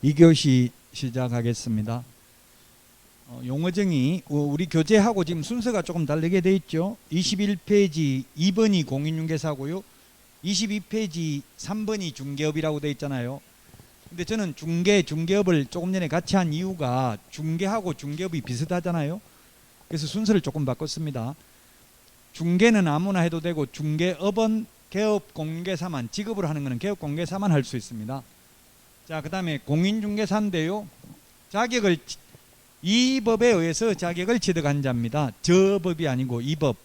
2교시 시작하겠습니다. 용어정의 우리 교재하고 지금 순서가 조금 다르게 돼 있죠. 21페이지 2번이 공인중개사고요. 22페이지 3번이 중개업이라고 돼 있잖아요. 근데 저는 중개업을 조금 전에 같이 한 이유가 중개하고 중개업이 비슷하잖아요. 그래서 순서를 조금 바꿨습니다. 중개는 아무나 해도 되고 중개업은 개업공개사만, 직업으로 하는 것은 개업공개사만 할 수 있습니다. 자, 그 다음에 공인중개사인데요. 자격을 이 법에 의해서 자격을 취득한 자입니다. 저 법이 아니고 이 법.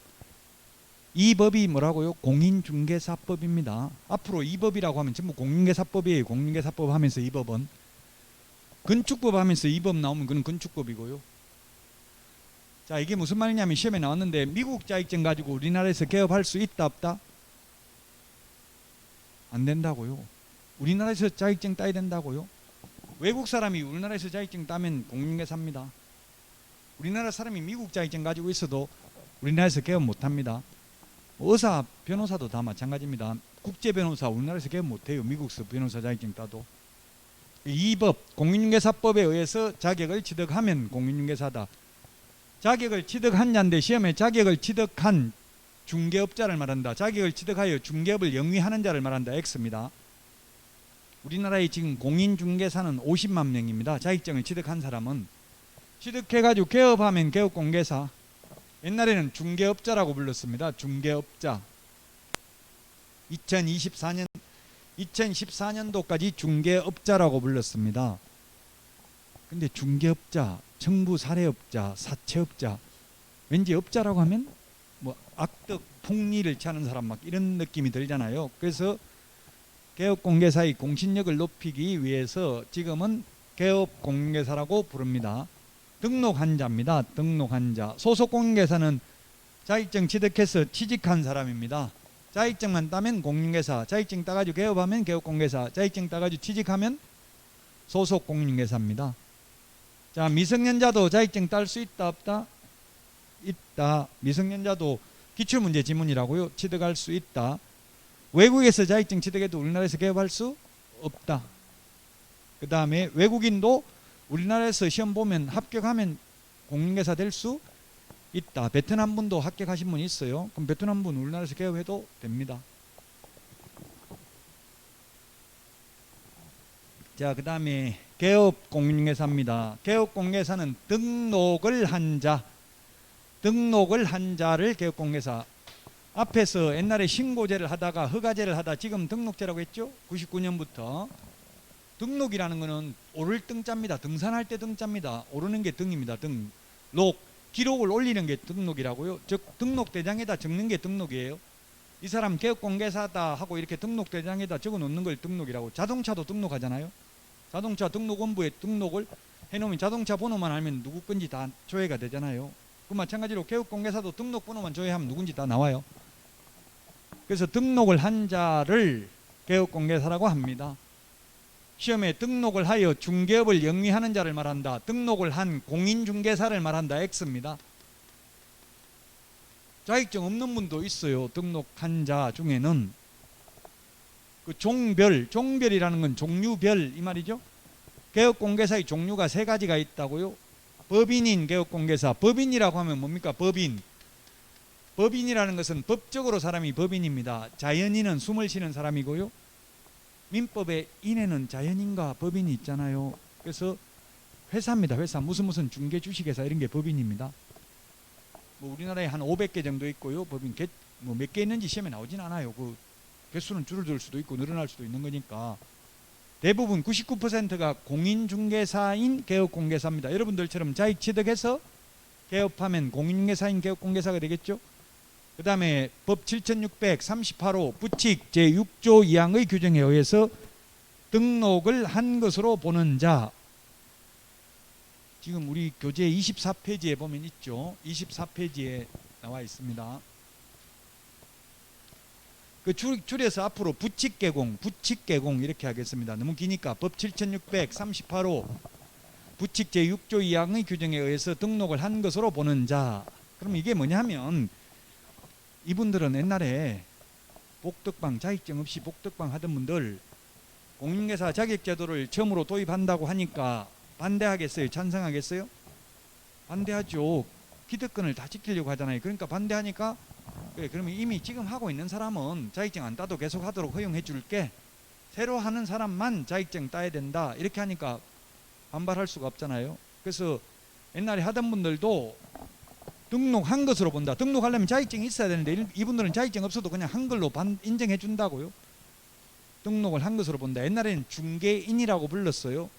이 법이 뭐라고요? 공인중개사법입니다. 앞으로 이 법이라고 하면 전부 공인중개사법이에요. 공인중개사법 하면서 이 법은. 건축법 하면서 이 법 나오면 그건 건축법이고요. 자, 이게 무슨 말이냐면 시험에 나왔는데 미국 자격증 가지고 우리나라에서 개업할 수 있다 없다? 안 된다고요. 우리나라에서 자격증 따야 된다고요. 외국 사람이 우리나라에서 자격증 따면 공인중개사입니다. 우리나라 사람이 미국 자격증 가지고 있어도 우리나라에서 개업 못합니다. 의사, 변호사도 다 마찬가지입니다. 국제변호사 우리나라에서 개업 못해요. 미국서 변호사 자격증 따도. 이 법, 공인중개사법에 의해서 자격을 취득하면 공인중개사다. 자격을 취득한 자인데 시험에 자격을 취득한 중개업자를 말한다. 자격을 취득하여 중개업을 영위하는 자를 말한다. X입니다. 우리나라의 지금 공인중개사는 50만 명입니다. 자격증을 취득한 사람은. 취득해가지고 개업하면 개업공개사. 옛날에는 중개업자라고 불렀습니다. 중개업자. 2014년도까지 중개업자라고 불렀습니다. 근데 중개업자, 청부사례업자, 사채업자, 왠지 업자라고 하면 뭐 악덕 폭리를 취하는 사람 막 이런 느낌이 들잖아요. 그래서 개업공개사의 공신력을 높이기 위해서 지금은 개업공개사라고 부릅니다. 등록한 자입니다. 등록한 자. 소속공인중개사는 자격증 취득해서 취직한 사람입니다. 자격증만 따면 공인중개사, 자격증 따가지고 개업하면 개업공개사, 자격증 따가지고 취직하면 소속공인중개사입니다. 자, 미성년자도 자격증 딸 수 있다 없다? 있다. 미성년자도 기출문제 지문이라고요. 취득할 수 있다. 외국에서 자격증 취득해도 우리나라에서 개업할 수 없다. 그 다음에 외국인도 우리나라에서 시험 보면 합격하면 공인중개사 될 수 있다. 베트남 분도 합격하신 분이 있어요. 그럼 베트남 분 우리나라에서 개업해도 됩니다. 자, 그 다음에 개업공인중개사입니다. 개업공개사는 등록을 한 자, 등록을 한 자를 개업공개사. 앞에서 옛날에 신고제를 하다가 허가제를 하다 지금 등록제라고 했죠. 99년부터. 등록이라는 것은 오를 등자입니다. 등산할 때 등자입니다. 오르는 게 등입니다. 등록. 기록을 올리는 게 등록이라고요. 즉 등록대장에다 적는 게 등록이에요. 이 사람 개업공개사다 하고 이렇게 등록대장에다 적어놓는 걸 등록이라고. 자동차도 등록하잖아요. 자동차 등록원부에 등록을 해놓으면 자동차 번호만 알면 누구 건지 다 조회가 되잖아요. 그 마찬가지로 개업공개사도 등록번호만 조회하면 누군지 다 나와요. 그래서 등록을 한 자를 개업공개사라고 합니다. 시험에 등록을 하여 중개업을 영위하는 자를 말한다. 등록을 한 공인중개사를 말한다. X입니다. 자격증 없는 분도 있어요. 등록한 자 중에는. 그 종별이라는 건 종류별 이 말이죠. 개업공개사의 종류가 3가지가 있다고요. 법인인 개업공개사. 법인이라고 하면 뭡니까? 법인. 법인이라는 것은 법적으로 사람이 법인입니다. 자연인은 숨을 쉬는 사람이고요. 민법의 인에는 자연인과 법인이 있잖아요. 그래서 회사입니다. 회사. 무슨 중개 주식회사 이런 게 법인입니다. 뭐 우리나라에 한 500개 정도 있고요. 법인 뭐 몇 개 있는지 시험에 나오진 않아요. 그 개수는 줄어들 수도 있고 늘어날 수도 있는 거니까. 대부분 99%가 공인중개사인 개업공개사입니다. 여러분들처럼 자격 취득해서 개업하면 공인중개사인 개업공개사가 되겠죠. 그 다음에 법 7638호 부칙 제6조 2항의 규정에 의해서 등록을 한 것으로 보는 자. 지금 우리 교재 24페이지에 보면 있죠. 24페이지에 나와 있습니다. 그 줄여서 앞으로 부칙개공 이렇게 하겠습니다. 너무 기니까 법 7638호 부칙 제6조 2항의 규정에 의해서 등록을 한 것으로 보는 자. 그럼 이게 뭐냐면 이분들은 옛날에 복덕방 자격증 없이 복덕방 하던 분들 공인중개사 자격제도를 처음으로 도입한다고 하니까 반대하겠어요? 찬성하겠어요? 반대하죠. 기득권을 다 지키려고 하잖아요. 그러니까 반대하니까 그래, 그러면 이미 지금 하고 있는 사람은 자격증 안 따도 계속 하도록 허용해 줄게. 새로 하는 사람만 자격증 따야 된다. 이렇게 하니까 반발할 수가 없잖아요. 그래서 옛날에 하던 분들도 등록한 것으로 본다. 등록하려면 자격증이 있어야 되는데 이분들은 자격증 없어도 그냥 한글로 인정해 준다고요. 등록을 한 것으로 본다. 옛날에는 중개인이라고 불렀어요.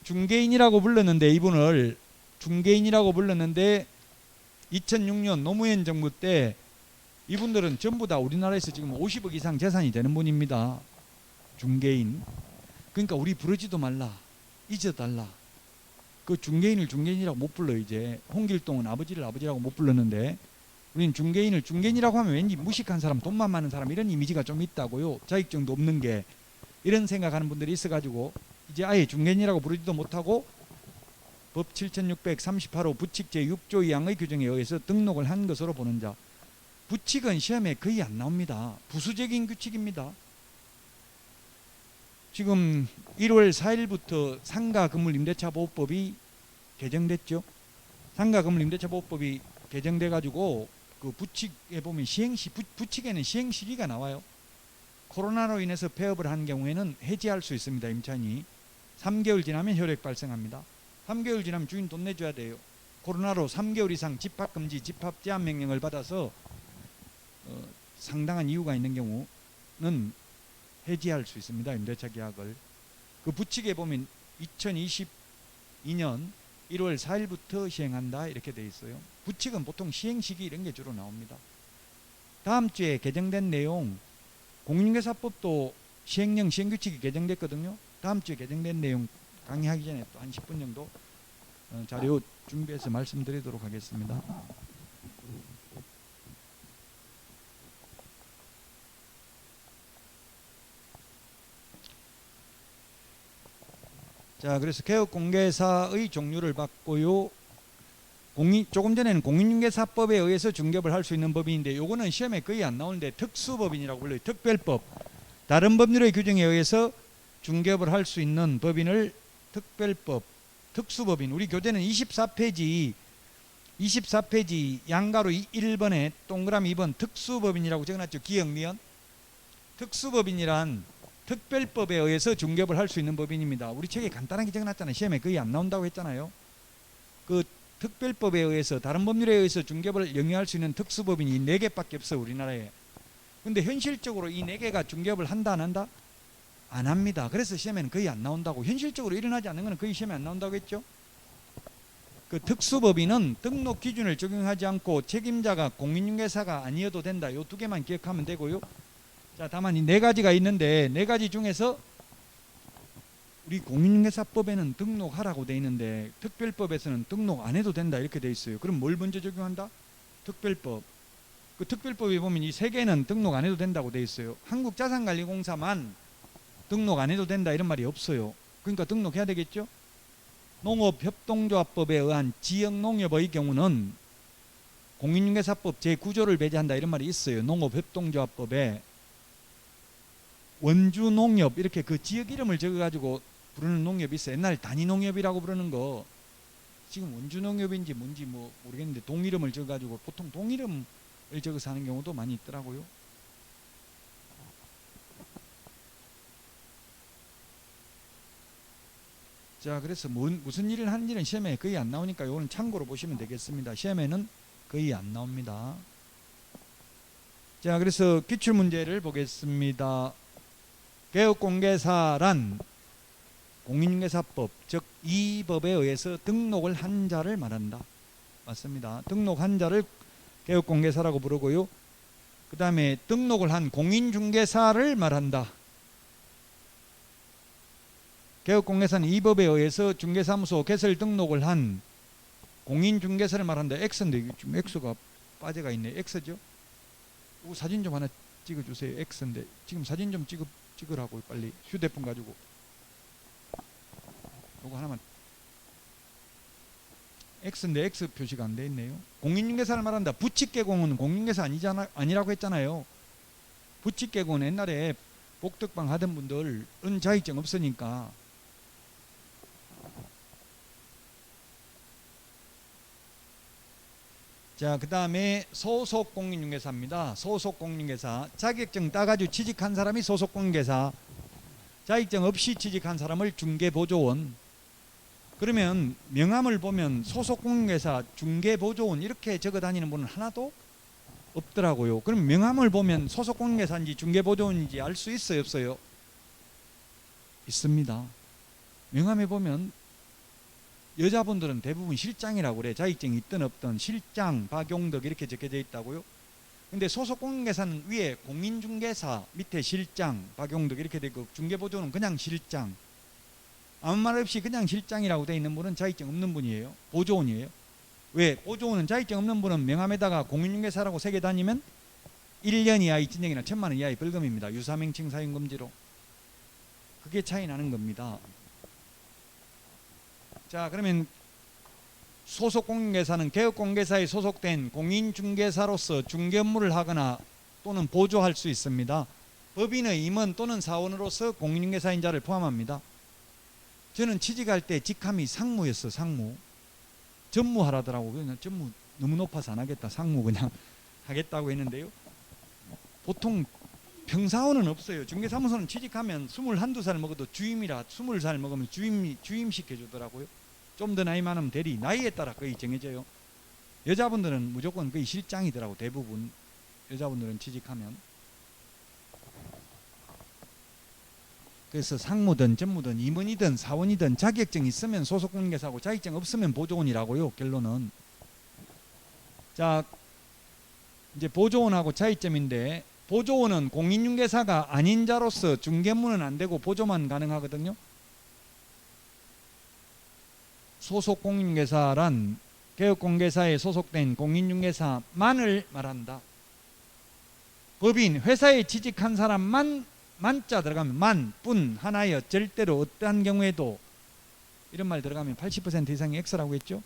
중개인이라고 불렀는데 이분을 중개인이라고 불렀는데 2006년 노무현 정부 때 이분들은 전부 다 우리나라에서 지금 50억 이상 재산이 되는 분입니다. 중개인. 그러니까 우리 부르지도 말라. 잊어달라. 그 중개인을 중개인이라고 못 불러. 이제 홍길동은 아버지를 아버지라고 못 불렀는데 우리는 중개인을 중개인이라고 하면 왠지 무식한 사람, 돈만 많은 사람 이런 이미지가 좀 있다고요. 자격증도 없는 게. 이런 생각하는 분들이 있어가지고 이제 아예 중개인이라고 부르지도 못하고 법 7638호 부칙 제6조 2항의 규정에 의해서 등록을 한 것으로 보는 자. 부칙은 시험에 거의 안 나옵니다. 부수적인 규칙입니다. 지금 1월 4일부터 상가건물임대차보호법이 개정됐죠. 상가건물임대차보호법이 개정돼 가지고 그 부칙에 보면 부칙에는 시행 시기가 나와요. 코로나로 인해서 폐업을 한 경우에는 해지할 수 있습니다. 임차인이 3개월 지나면 효력 발생합니다. 3개월 지나면 주인 돈 내줘야 돼요. 코로나로 3개월 이상 집합금지, 집합제한 명령을 받아서 상당한 이유가 있는 경우는 해지할 수 있습니다. 임대차 계약을. 그 부칙에 보면 2022년 1월 4일부터 시행한다 이렇게 돼 있어요. 부칙은 보통 시행시기 이런 게 주로 나옵니다. 다음 주에 개정된 내용, 공인중개사법도 시행령 시행규칙이 개정됐거든요. 다음 주에 개정된 내용 강의하기 전에 또 한 10분 정도 자료 준비해서 말씀드리도록 하겠습니다. 자, 그래서 개업공개사의 종류를 봤고요. 조금 전에는 공인중개사법에 의해서 중개업을 할 수 있는 법인인데 요거는 시험에 거의 안 나오는데 특수법인이라고 불러요. 특별법. 다른 법률의 규정에 의해서 중개업을 할 수 있는 법인을 특별법, 특수법인. 우리 교재는 24페이지 양가로 1번에 동그라미 2번 특수법인이라고 적어놨죠. 기역, 니은. 특수법인이란 특별법에 의해서 중개업을 할 수 있는 법인입니다. 우리 책에 간단하게 적어놨잖아요. 시험에 거의 안 나온다고 했잖아요. 그 특별법에 의해서 다른 법률에 의해서 중개업을 영위할 수 있는 특수법인이 4개밖에 없어요. 우리나라에. 근데 현실적으로 이 4개가 중개업을 한다 안 한다? 안 합니다. 그래서 시험에는 거의 안 나온다고. 현실적으로 일어나지 않는 것은 거의 시험에 안 나온다고 했죠. 그 특수법인은 등록 기준을 적용하지 않고 책임자가 공인중개사가 아니어도 된다. 요 2개만 기억하면 되고요. 자, 다만 이 4가지가 있는데 4가지 중에서 우리 공인중개사법에는 등록하라고 돼 있는데 특별법에서는 등록 안 해도 된다 이렇게 돼 있어요. 그럼 뭘 먼저 적용한다? 특별법. 그 특별법에 보면 이 3개는 등록 안 해도 된다고 돼 있어요. 한국자산관리공사만 등록 안 해도 된다 이런 말이 없어요. 그러니까 등록해야 되겠죠. 농업협동조합법에 의한 지역농협의 경우는 공인중개사법 제9조를 배제한다 이런 말이 있어요. 농업협동조합법에 원주농협 이렇게 그 지역 이름을 적어가지고 부르는 농협이 있어요. 옛날에 단위농협이라고 부르는 거 지금 원주농협인지 뭔지 뭐 모르겠는데 동이름을 적어가지고 보통 동이름을 적어서 하는 경우도 많이 있더라고요. 자, 그래서 무슨 일을 하는지는 시험에 거의 안 나오니까 이거는 참고로 보시면 되겠습니다. 시험에는 거의 안 나옵니다. 자, 그래서 기출문제를 보겠습니다. 개업공개사란 공인중개사법, 즉 이 법에 의해서 등록을 한 자를 말한다. 맞습니다. 등록한 자를 개업공개사라고 부르고요. 그 다음에 등록을 한 공인중개사를 말한다. 개업공개사는 이 법에 의해서 중개사무소 개설 등록을 한 공인중개사를 말한다. X인데 지금 X가 빠져가 있네. X죠? 이거 사진 좀 하나 찍어주세요. X인데 지금 사진 좀 찍으라고 빨리 휴대폰 가지고. 이거 하나만. X인데 X 표시가 안 돼 있네요. 공인중개사를 말한다. 부칙개공은 공인중개사 아니라고 했잖아요. 부칙개공은 옛날에 복덕방 하던 분들은 자격증 없으니까. 자, 그 다음에 소속공인중개사입니다. 소속공인중개사. 자격증 따가지고 취직한 사람이 소속공인중개사, 자격증 없이 취직한 사람을 중개보조원. 그러면 명함을 보면 소속공인중개사, 중개보조원 이렇게 적어 다니는 분은 하나도 없더라고요. 그럼 명함을 보면 소속공인중개사인지 중개보조원인지 알 수 있어요, 없어요? 있습니다. 명함에 보면 여자분들은 대부분 실장이라고 그래. 자격증이 있든 없든 실장, 박용덕 이렇게 적혀져 있다고요. 근데 소속공인중개사는 위에 공인중개사, 밑에 실장, 박용덕 이렇게 되고, 중개보조는 그냥 실장. 아무 말 없이 그냥 실장이라고 되어 있는 분은 자격증 없는 분이에요. 보조원이에요. 왜? 보조원은 자격증 없는 분은 명함에다가 공인중개사라고 새겨 다니면 1년 이하의 진역이나 1,000만 원 이하의 벌금입니다. 유사명칭 사용금지로. 그게 차이 나는 겁니다. 자, 그러면 소속공인중개사는 개업공개사에 소속된 공인중개사로서 중개 업무를 하거나 또는 보조할 수 있습니다. 법인의 임원 또는 사원으로서 공인중개사인 자를 포함합니다. 저는 취직할 때 직함이 상무였어. 상무. 전무하라더라고. 그냥 전무 너무 높아서 안 하겠다. 상무 그냥 하겠다고 했는데요. 보통 평사원은 없어요. 중개사무소는 취직하면 21~22살 먹어도 주임이라 20살 먹으면 주임 시켜주더라고요. 좀 더 나이 많으면 대리, 나이에 따라 거의 정해져요. 여자분들은 무조건 거의 실장이더라고. 대부분 여자분들은 취직하면. 그래서 상무든 전무든 임원이든 사원이든 자격증 있으면 소속공인중개사고 자격증 없으면 보조원이라고요. 결론은. 자, 이제 보조원하고 차이점인데, 보조원은 공인중개사가 아닌 자로서 중개업무는 안 되고 보조만 가능하거든요. 소속공인중개사란 개업공개사에 소속된 공인중개사만을 말한다. 법인, 회사에 취직한 사람만 만자 들어가면 만, 뿐, 하나여, 절대로 어떠한 경우에도 이런 말 들어가면 80% 이상이 X라고 했죠.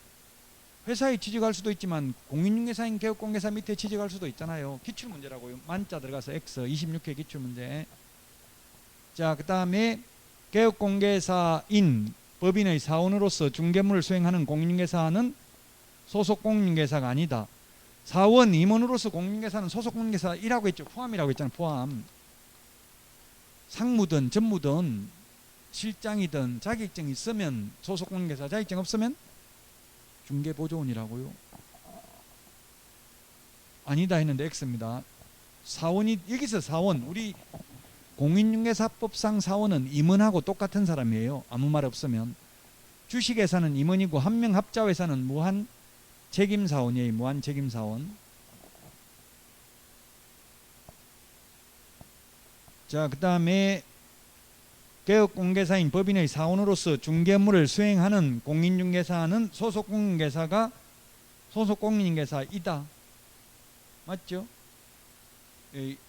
회사에 취직할 수도 있지만 공인중개사인 개업공개사 밑에 취직할 수도 있잖아요. 기출문제라고요. 만자 들어가서 X, 26회 기출문제. 자, 그 다음에 개업공개사인 법인의 사원으로서 중개업무를 수행하는 공인중개사는 소속공인중개사가 아니다. 사원, 임원으로서 공인중개사는 소속공인중개사이라고 했죠. 포함이라고 했잖아요. 포함. 상무든 전무든 실장이든 자격증 있으면 소속공인중개사, 자격증 없으면 중개보조원이라고요. 아니다 했는데 X입니다. 사원이, 여기서 사원, 우리 공인중개사법상 사원은 임원하고 똑같은 사람이에요. 아무 말 없으면. 주식회사는 임원이고 한명합자회사는 무한 책임사원이에요. 무한 책임사원. 자, 그 다음에 개업공개사인 법인의 사원으로서 중개업무를 수행하는 공인중개사는 소속공인중개사가 소속공인중개사이다. 맞죠?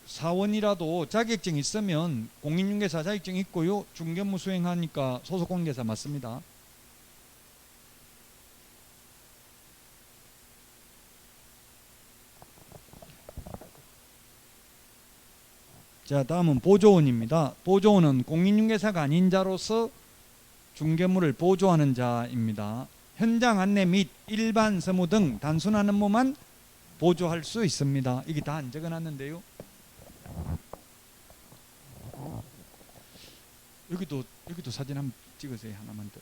사원이라도 자격증 있으면 공인중개사 자격증 있고요. 중개업무 수행하니까 소속공인중개사 맞습니다. 자, 다음은 보조원입니다. 보조원은 공인중개사가 아닌 자로서 중개업무를 보조하는 자입니다. 현장 안내 및 일반 서무 등 단순한 업무만 보조할 수 있습니다. 이게 다 안 적어놨는데요. 여기도 사진 한번 찍으세요. 하나만 더.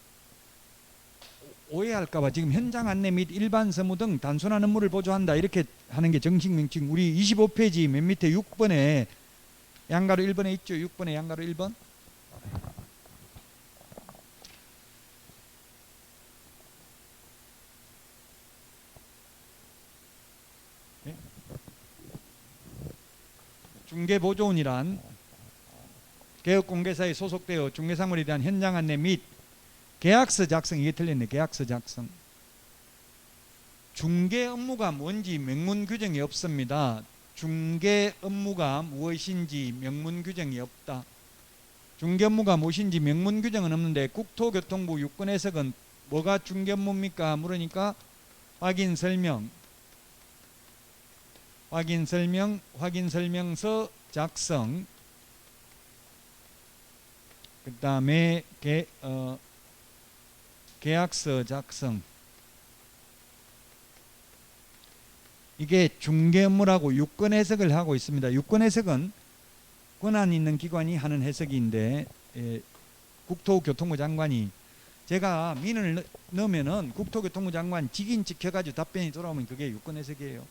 오해할까봐 지금 현장 안내 및 일반 서무 등 단순한 업무를 보조한다 이렇게 하는 게 정식 명칭. 우리 25페이지 맨 밑에 6번에 양가로 1번에 있죠. 6번에 양가로 1번. 네? 중개보조원이란 개업공개사에 소속되어 중개사물에 대한 현장 안내 및 계약서 작성, 이게 틀렸네. 계약서 작성. 중개 업무가 뭔지 명문 규정이 없습니다. 중개 업무가 무엇인지 명문 규정이 없다. 중개 업무가 무엇인지 명문 규정은 없는데 국토교통부 유권 해석은 뭐가 중개 업무입니까? 물으니까 확인 설명서 작성, 그 다음에 계약서 작성. 이게 중개 업무라고 유권 해석을 하고 있습니다. 유권 해석은 권한 있는 기관이 하는 해석인데, 국토교통부 장관이, 제가 민을 넣으면은 국토교통부 장관 직인 찍혀가지고 답변이 돌아오면 그게 유권 해석이에요.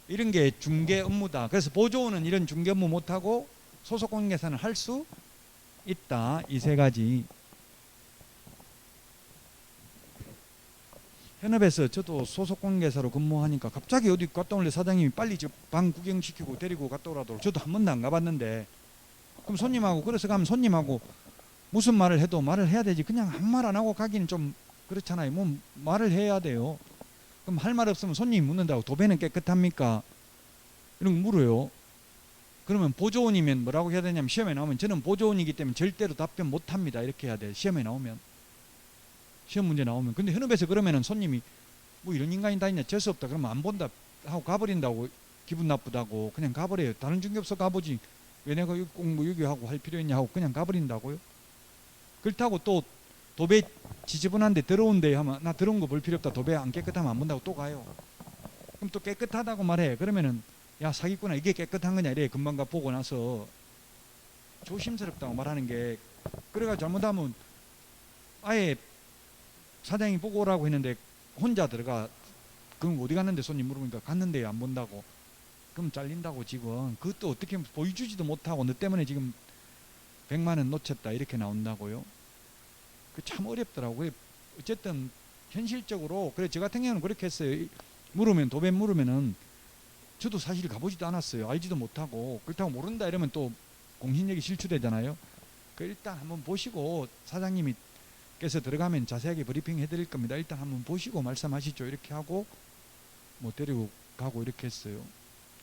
이런 게 중개 업무다. 그래서 보조원은 이런 중개 업무 못하고 소속 공인계사는 할 수 있다. 이 세 가지. 현업에서 저도 소속 공인계사로 근무하니까 갑자기 어디 갔다 올래 사장님이 빨리 방 구경시키고 데리고 갔다 오라더라고. 저도 한 번도 안 가봤는데, 그럼 손님하고, 그래서 가면 손님하고 무슨 말을 해도 말을 해야 되지. 그냥 한 말 안 하고 가기는 좀 그렇잖아요. 뭐 말을 해야 돼요. 그럼 할 말 없으면 손님이 묻는다고 도배는 깨끗합니까? 이런 거 물어요. 그러면 보조원이면 뭐라고 해야 되냐면, 시험에 나오면 저는 보조원이기 때문에 절대로 답변 못합니다. 이렇게 해야 돼. 시험에 나오면. 시험 문제 나오면. 근데 현업에서 그러면은 손님이 뭐 이런 인간이 다 있냐, 재수 없다 그러면 안 본다 하고 가버린다고, 기분 나쁘다고 그냥 가버려요. 다른 중개업소 가보지 왜 내가 여기 공부 여기 하고 할 필요 있냐 하고 그냥 가버린다고요. 그렇다고 또 도배 지저분한데 더러운데 하면 나 더러운 거 볼 필요 없다, 도배 안 깨끗하면 안 본다고 또 가요. 그럼 또 깨끗하다고 말해. 그러면은 야 사기꾼아 이게 깨끗한 거냐 이래. 금방 가 보고 나서 조심스럽다고 말하는 게, 그래가 잘못하면 아예 사장이 보고 오라고 했는데 혼자 들어가. 그럼 어디 갔는데 손님 물어보니까 갔는데 안 본다고. 그럼 잘린다고. 지금 그것도 어떻게 보여주지도 못하고 너 때문에 지금 100만 원 놓쳤다 이렇게 나온다고요. 그 참 어렵더라고요. 어쨌든 현실적으로 그래 저 같은 경우는 그렇게 했어요. 물으면 도배 물으면은 저도 사실 가보지도 않았어요. 알지도 못하고. 그렇다고 모른다 이러면 또 공신력이 실추되잖아요. 그 일단 한번 보시고 사장님이 께서 들어가면 자세하게 브리핑 해드릴 겁니다. 일단 한번 보시고 말씀하시죠. 이렇게 하고 뭐 데리고 가고 이렇게 했어요.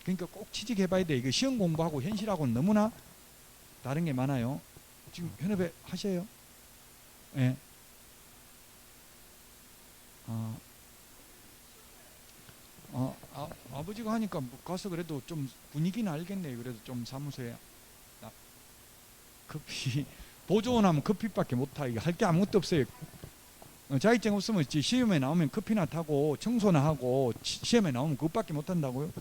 그러니까 꼭 취직해봐야 돼. 이거 시험 공부하고 현실하고는 너무나 다른 게 많아요. 지금 현업에 하셔요? 예. 네. 아버지가 하니까 뭐 가서 그래도 좀 분위기는 알겠네요. 그래도 좀 사무소에 커피 보조원 하면 커피밖에 못하. 이거 할 게 아무것도 없어요. 자격증 없으면 시험에 나오면 커피나 타고 청소나 하고 시험에 나오면 그것밖에 못한다고요.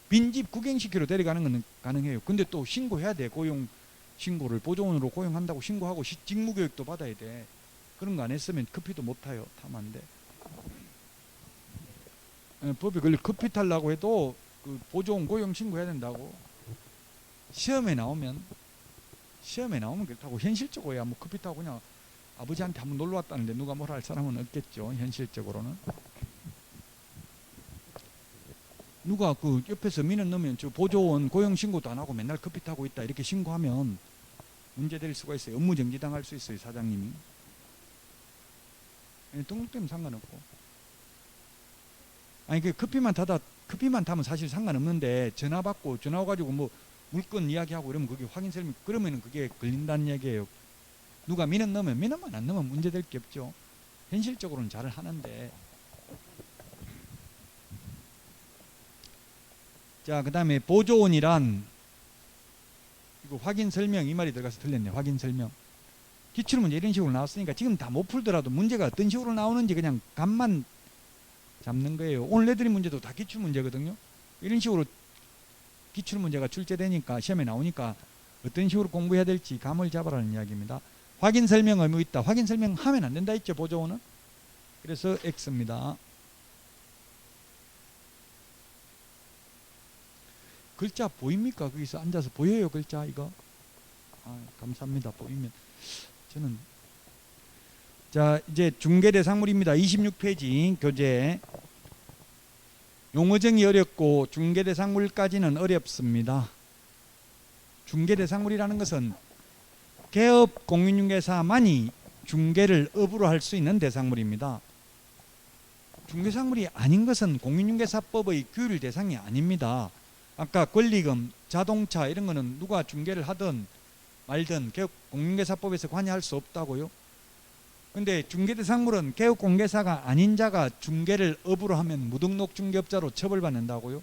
빈집 구경시키러 데려가는 건 가능해요. 근데 또 신고해야 돼. 고용 신고를 보조원으로 고용한다고 신고하고 직무교육도 받아야 돼. 그런 거 안 했으면 커피도 못 타요. 타면 안 돼. 법에 걸려 커피 타려고 해도 그 보조원 고용 신고해야 된다고. 시험에 나오면 그렇다고. 현실적으로야 뭐 커피 타고 그냥 아버지한테 한번 놀러 왔다는데 누가 뭐라 할 사람은 없겠죠. 현실적으로는. 누가 그 옆에서 민원 넣으면 저 보조원 고용 신고도 안 하고 맨날 커피 타고 있다 이렇게 신고하면 문제될 수가 있어요. 업무 정지당할 수 있어요. 사장님이. 등록 때문에 상관없고. 아니 그 커피만 타면 사실 상관없는데 전화 받고 전화 와가지고 뭐 물건 이야기하고 이러면 그게 확인 설명, 그러면은 그게 걸린다는 얘기예요. 누가 민원 넣으면, 민원만 안 넣으면 문제될 게 없죠. 현실적으로는 잘 하는데. 자, 그 다음에 보조원이란, 이거 확인 설명 이 말이 들어가서 틀렸네. 확인 설명. 기출문제 이런 식으로 나왔으니까 지금 다 못 풀더라도 문제가 어떤 식으로 나오는지 그냥 감만 잡는 거예요. 오늘 내드린 문제도 다 기출문제거든요. 이런 식으로 기출문제가 출제되니까 시험에 나오니까 어떤 식으로 공부해야 될지 감을 잡아라는 이야기입니다. 확인 설명 의무 있다. 확인 설명 하면 안 된다 했죠. 보조원은. 그래서 X입니다. 글자 보입니까? 거기서 앉아서 보여요 글자 이거? 감사합니다. 보이면. 저는 자 이제 중개대상물입니다. 26페이지 교재. 용어정이 어렵고 중개대상물까지는 어렵습니다. 중개대상물이라는 것은 개업 공인중개사만이 중개를 업으로 할 수 있는 대상물입니다. 중개상물이 아닌 것은 공인중개사법의 규율 대상이 아닙니다. 아까 권리금, 자동차 이런 거는 누가 중개를 하든 말든 개업 공인중개사법에서 관여할 수 없다고요. 근데 중개대상물은 개업공개사가 아닌 자가 중개를 업으로 하면 무등록 중개업자로 처벌받는다고요.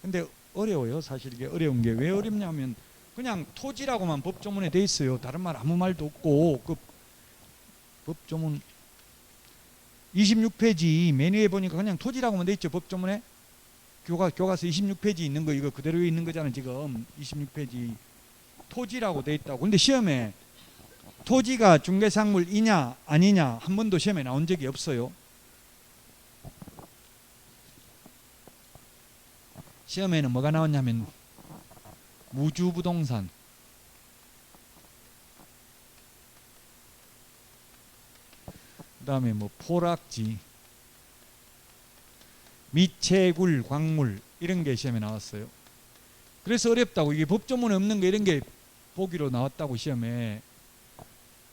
근데 어려워요. 사실 이게 어려운 게 왜 어렵냐면 그냥 토지라고만 법조문에 돼 있어요. 다른 말 아무 말도 없고. 그 법조문 26페이지 메뉴에 보니까 그냥 토지라고만 돼 있죠. 법조문에. 교과서 26페이지 있는 거 이거 그대로 있는 거잖아요. 지금 26페이지 토지라고 돼 있다고. 근데 시험에 토지가 중개상물이냐 아니냐 한 번도 시험에 나온 적이 없어요. 시험에는 뭐가 나왔냐면 무주부동산, 그 다음에 뭐 포락지, 미채굴, 광물 이런 게 시험에 나왔어요. 그래서 어렵다고. 이게 법조문에 없는 거 이런 게 보기로 나왔다고 시험에.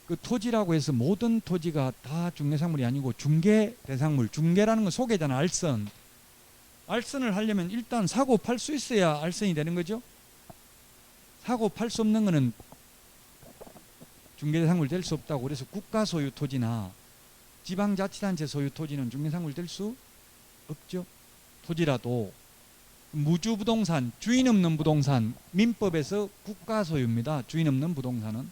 그 토지라고 해서 모든 토지가 다 중개상물이 아니고 중개대상물. 중개라는 건 소개잖아. 알선. 알선을 하려면 일단 사고 팔 수 있어야 알선이 되는 거죠. 사고 팔 수 없는 거는 중개대상물 될 수 없다고. 그래서 국가 소유 토지나 지방자치단체 소유 토지는 중개상물 될 수 없죠. 토지라도. 무주부동산, 주인 없는 부동산, 민법에서 국가 소유입니다. 주인 없는 부동산은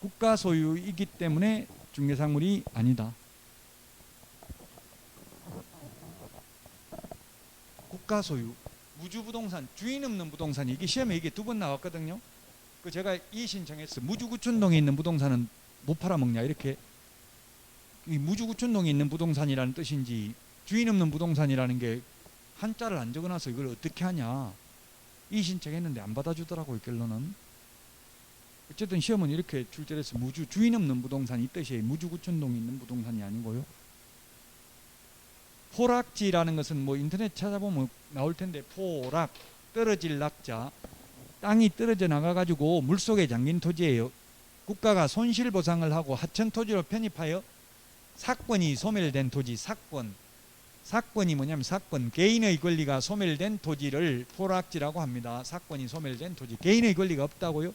국가 소유이기 때문에 중개상물이 아니다. 국가 소유, 무주부동산, 주인 없는 부동산, 이게 시험에 이게 두 번 나왔거든요. 그 제가 이의신청했어. 무주구촌동에 있는 부동산은 못 팔아먹냐 이렇게. 이 무주구촌동에 있는 부동산이라는 뜻인지 주인 없는 부동산이라는 게 한자를 안 적어놔서 이걸 어떻게 하냐 이의신청했는데 안 받아주더라고요. 결론은. 어쨌든 시험은 이렇게 출제해서 주인 없는 부동산이 이 뜻이에요. 무주구촌동에 있는 부동산이 아니고요. 포락지라는 것은 뭐 인터넷 찾아보면 나올 텐데, 포락, 떨어질 낙자, 땅이 떨어져 나가가지고 물속에 잠긴 토지예요. 국가가 손실보상을 하고 하천토지로 편입하여 사건이 소멸된 토지. 사건이 뭐냐면 사건, 개인의 권리가 소멸된 토지를 포락지라고 합니다. 사건이 소멸된 토지. 개인의 권리가 없다고요?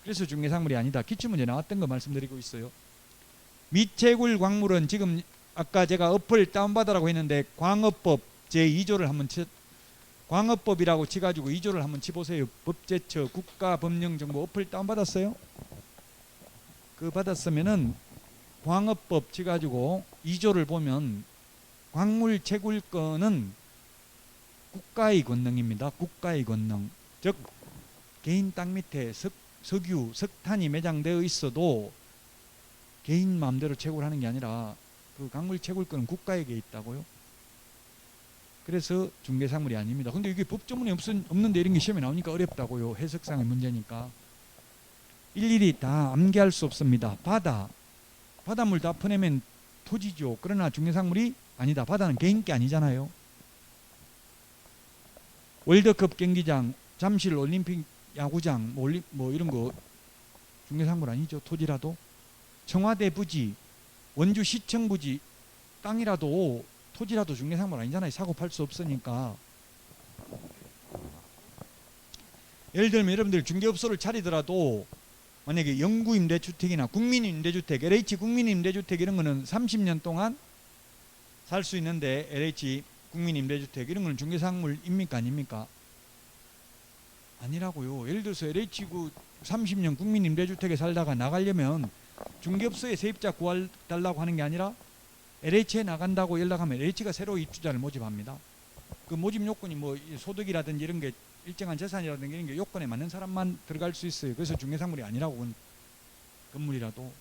그래서 중개상물이 아니다. 기출문제 나왔던 거 말씀드리고 있어요. 미채굴 광물은 지금 아까 제가 어플 다운받으라고 했는데 광업법 제2조를 한번 광업법이라고 치가지고 2조를 한번 치보세요. 법제처 국가법령정보 어플 다운받았어요? 그 받았으면은 광업법 치가지고 2조를 보면 광물 채굴권은 국가의 권능입니다. 국가의 권능. 즉 개인 땅 밑에 석유, 석탄이 매장되어 있어도 개인 마음대로 채굴하는 게 아니라 그 광물 채굴권은 국가에게 있다고요. 그래서 중개상물이 아닙니다. 근데 이게 법조문에 없는데 이런 게 시험에 나오니까 어렵다고요. 해석상의 문제니까. 일일이 다 암기할 수 없습니다. 바닷물 다 퍼내면 토지죠. 그러나 중개상물이 아니다. 바다는 개인 게 아니잖아요. 월드컵 경기장, 잠실 올림픽 야구장, 뭐 이런 거 중개상물 아니죠. 토지라도. 청와대 부지, 원주시청 부지, 땅이라도 토지라도 중개상물 아니잖아요. 사고 팔 수 없으니까. 예를 들면 여러분들 중개업소를 차리더라도 만약에 영구임대주택이나 국민임대주택, LH 국민임대주택 이런 거는 30년 동안 살 수 있는데, LH 국민임대주택 이런 거는 중개상물입니까 아닙니까? 아니라고요. 예를 들어서 LH 30년 국민임대주택에 살다가 나가려면 중개업소에 세입자 구해달라고 하는 게 아니라 LH에 나간다고 연락하면 LH가 새로 입주자를 모집합니다. 그 모집 요건이 뭐 소득이라든지 이런 게 일정한 재산이라든지 이런 게 요건에 맞는 사람만 들어갈 수 있어요. 그래서 중개상물이 아니라고. 그건 건물이라도.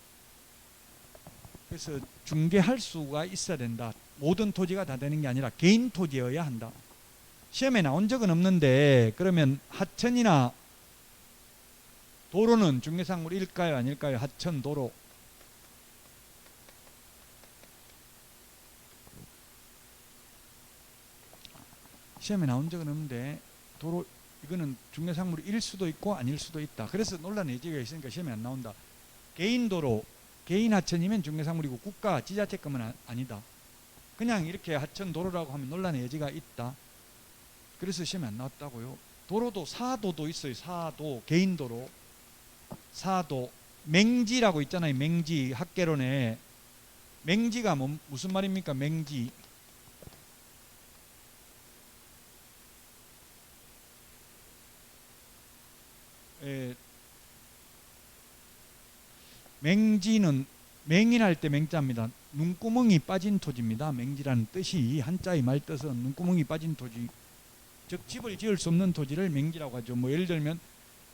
그래서 중개할 수가 있어야 된다. 모든 토지가 다 되는 게 아니라 개인 토지여야 한다. 시험에 나온 적은 없는데 그러면 하천이나 도로는 중개상물일까요 아닐까요? 하천, 도로. 시험에 나온 적은 없는데 도로 이거는 중개상물일 수도 있고 아닐 수도 있다. 그래서 논란의 여지가 있으니까 시험에 안 나온다. 개인 도로, 개인 하천이면 중개상물이고 국가 지자체권은 아니다. 그냥 이렇게 하천 도로라고 하면 논란의 여지가 있다. 그래서 시험에 안 나왔다고요. 도로도 사도도 있어요. 사도, 개인 도로. 사도, 맹지라고 있잖아요. 맹지, 학개론에. 맹지가 무슨 말입니까? 맹지. 맹지는 맹인할 때 맹자입니다. 눈구멍이 빠진 토지입니다. 맹지라는 뜻이 한자의 말뜻은 눈구멍이 빠진 토지, 즉 집을 지을 수 없는 토지를 맹지라고 하죠. 뭐 예를 들면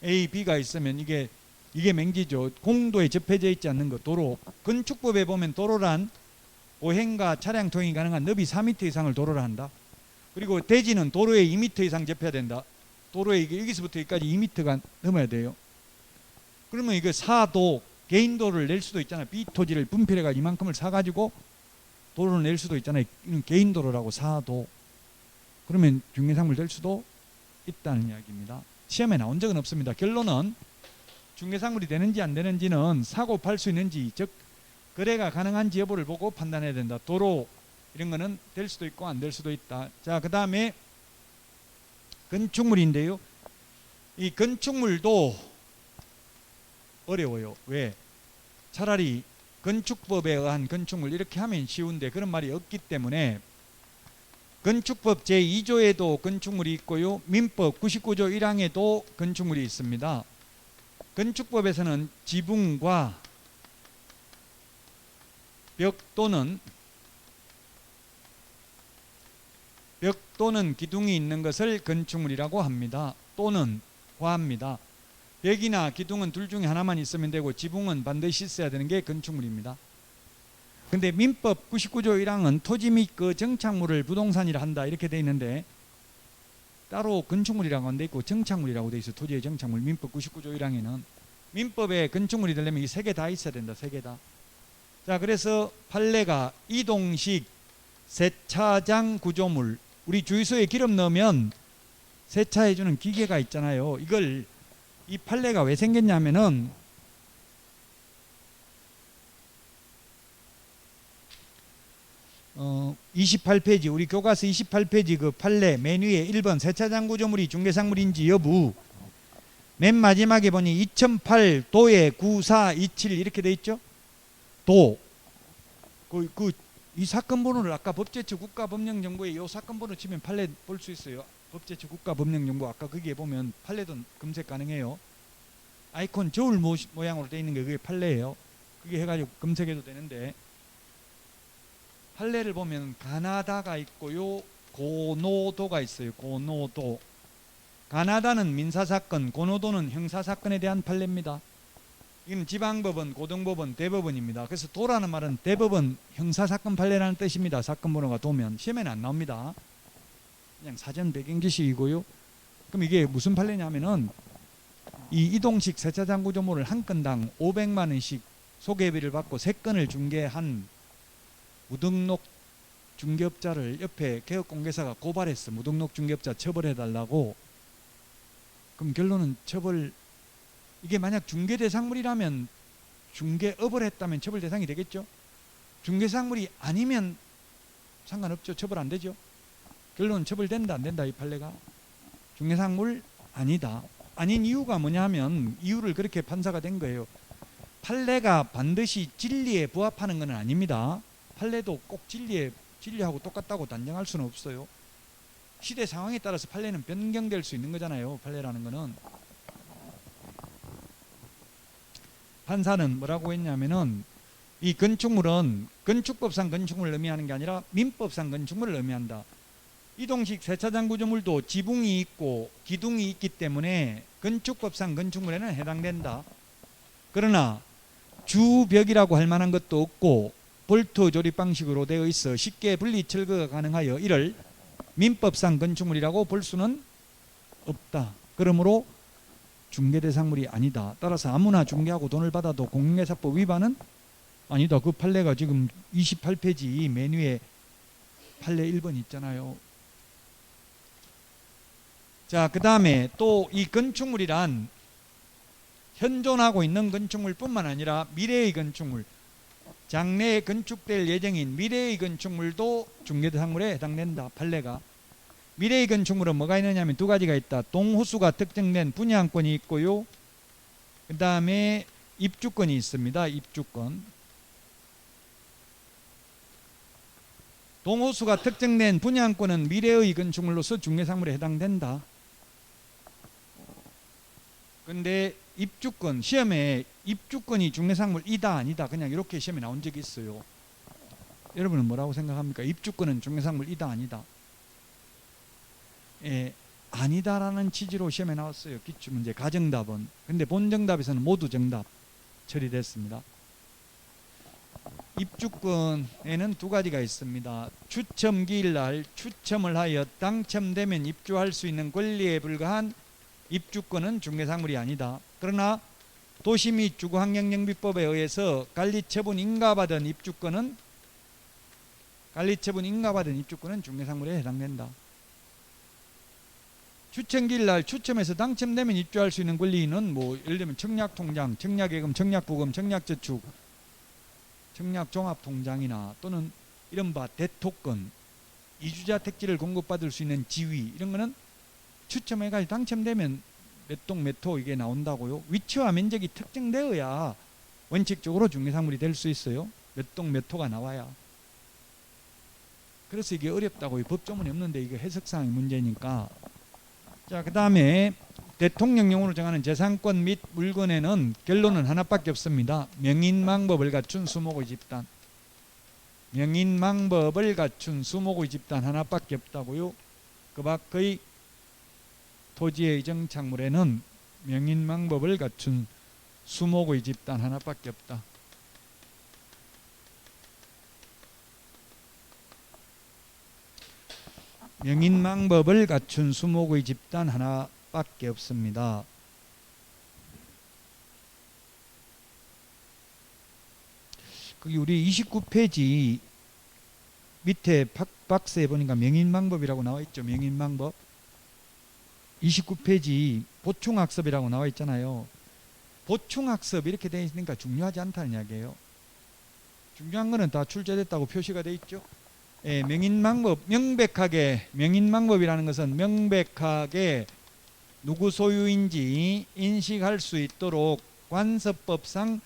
A, B가 있으면 이게 맹지죠. 공도에 접해져 있지 않는 것. 도로, 건축법에 보면 도로란 보행과 차량 통행이 가능한 너비 4m 이상을 도로라 한다. 그리고 대지는 도로에 2m 이상 접해야 된다. 도로에 여기서부터 여기까지 2m가 넘어야 돼요. 그러면 이거 사도, 개인도를 낼 수도 있잖아요. B 토지를 분필해가 이만큼을 사가지고 도로를 낼 수도 있잖아요. 이는 개인도로라고, 사도. 그러면 중개상물 될 수도 있다는 이야기입니다. 시험에 나온 적은 없습니다. 결론은 중개상물이 되는지 안 되는지는 사고 팔 수 있는지, 즉 거래가 가능한지 여부를 보고 판단해야 된다. 도로 이런 거는 될 수도 있고 안 될 수도 있다. 자, 그 다음에 건축물인데요. 이 건축물도 어려워요. 왜? 차라리 건축법에 의한 건축물 이렇게 하면 쉬운데 그런 말이 없기 때문에 건축법 제2조에도 건축물이 있고요. 민법 99조 1항에도 건축물이 있습니다. 건축법에서는 지붕과 벽 또는 기둥이 있는 것을 건축물이라고 합니다. 또는 과합니다. 벽이나 기둥은 둘 중에 하나만 있으면 되고 지붕은 반드시 있어야 되는 게 건축물입니다. 근데 민법 99조 1항은 토지 및 그 정착물을 부동산이라 한다 이렇게 돼 있는데 따로 건축물이라고 안 돼 있고 정착물이라고 돼 있어요. 토지의 정착물. 민법 99조 1항에는 민법에 건축물이 되려면 이 세 개 다 있어야 된다. 세 개 다. 자, 그래서 판례가 이동식 세차장 구조물, 우리 주유소에 기름 넣으면 세차해주는 기계가 있잖아요. 이 판례가 왜 생겼냐면은 28페이지 우리 교과서 28페이지 그 판례 맨 위에 1번 세차장 구조물이 중개상물인지 여부, 맨 마지막에 보니 2008 도에 9427 이렇게 돼 있죠. 도 이 사건 번호를 아까 법제처 국가법령정보에 이 사건 번호 치면 판례 볼 수 있어요. 법제처 국가법령정보 아까 거기에 보면 판례도 검색 가능해요. 아이콘 저울 모양으로 되어 있는 게 그게 판례예요. 그게 해가지고 검색해도 되는데 판례를 보면 가나다가 있고요. 고노도가 있어요. 고노도. 가나다는 민사사건, 고노도는 형사사건에 대한 판례입니다. 이건 지방법원, 고등법원, 대법원입니다. 그래서 도라는 말은 대법원 형사사건 판례라는 뜻입니다. 사건 번호가 도면 시험에는 안 나옵니다. 그냥 사전 배경 지식이고요. 그럼 이게 무슨 판례냐면은 이 이동식 세차장 구조물을 한 건당 500만 원씩 소개비를 받고 3건을 중개한 무등록 중개업자를 옆에 개업공개사가 고발했어. 무등록 중개업자 처벌해달라고. 그럼 결론은 이게 만약 중개대상물이라면 중개업을 했다면 처벌 대상이 되겠죠. 중개상물이 아니면 상관없죠. 처벌 안 되죠. 결론은 처벌된다 안 된다 이 판례가. 중개상물 아니다. 아닌 이유가 뭐냐면 이유를 그렇게 판사가 된 거예요. 판례가 반드시 진리에 부합하는 건 아닙니다. 판례도 꼭 진리하고 똑같다고 단정할 수는 없어요. 시대 상황에 따라서 판례는 변경될 수 있는 거잖아요. 판례라는 거는. 판사는 뭐라고 했냐면은 이 건축물은 건축법상 건축물을 의미하는 게 아니라 민법상 건축물을 의미한다. 이동식 세차장 구조물도 지붕이 있고 기둥이 있기 때문에 건축법상 건축물에는 해당된다. 그러나 주벽이라고 할 만한 것도 없고 볼트 조립 방식으로 되어 있어 쉽게 분리 철거가 가능하여 이를 민법상 건축물이라고 볼 수는 없다. 그러므로 중개대상물이 아니다. 따라서 아무나 중개하고 돈을 받아도 공인중개사법 위반은 아니다. 그 판례가 지금 28페이지 맨 위에 판례 1번 있잖아요. 자, 그 다음에 또 이 건축물이란 현존하고 있는 건축물뿐만 아니라 미래의 건축물, 장래에 건축될 예정인 미래의 건축물도 중개대상물에 해당된다. 판례가. 미래의 건축물은 뭐가 있느냐 하면 두 가지가 있다. 동호수가 특정된 분양권이 있고요. 그 다음에 입주권이 있습니다. 입주권. 동호수가 특정된 분양권은 미래의 건축물로서 중개상물에 해당된다. 근데 입주권, 시험에 입주권이 중개상물이다 아니다 그냥 이렇게 시험에 나온 적이 있어요. 여러분은 뭐라고 생각합니까? 입주권은 중개상물이다 아니다. 예, 아니다라는 취지로 시험에 나왔어요. 기출문제 가정답은. 근데 본정답에서는 모두 정답 처리됐습니다. 입주권에는 두 가지가 있습니다. 추첨기일날 추첨을 하여 당첨되면 입주할 수 있는 권리에 불과한 입주권은 중개상물이 아니다. 그러나 도시 및 주거환경정비법에 의해서 관리처분 인가받은 입주권은 중개상물에 해당된다. 추첨기일날 추첨해서 당첨되면 입주할 수 있는 권리는 뭐 예를 들면 청약통장, 청약예금, 청약부금, 청약저축, 청약종합통장이나 또는 이른바 대토권, 이주자 택지를 공급받을 수 있는 지위 이런 거는 추첨해가지고 당첨되면 몇 동 몇 호 이게 나온다고요. 위치와 면적이 특정되어야 원칙적으로 중개상물이 될 수 있어요. 몇 동 몇 호가 나와야. 그래서 이게 어렵다고요. 법조문이 없는데 이게 해석상의 문제니까. 자, 그 다음에 대통령령으로 정하는 재산권 및 물건에는 결론은 하나밖에 없습니다. 명인망법을 갖춘 수목의 집단. 명인망법을 갖춘 수목의 집단 하나밖에 없다고요. 그 밖의 토지의 이정착물에는 명인망법을 갖춘 수목의 집단 하나밖에 없다. 명인망법을 갖춘 수목의 집단 하나밖에 없습니다. 거기 우리 29페이지 밑에 박스에 보니까 명인망법이라고 나와 있죠. 명인망법 29페이지 보충학습이라고 나와 있잖아요. 보충학습 이렇게 되어 있으니까 중요하지 않다는 이야기예요. 중요한 거는 다 출제됐다고 표시가 되어 있죠. 예, 명인망법 명백하게 명인망법이라는 것은 명백하게 누구 소유인지 인식할 수 있도록 관습법상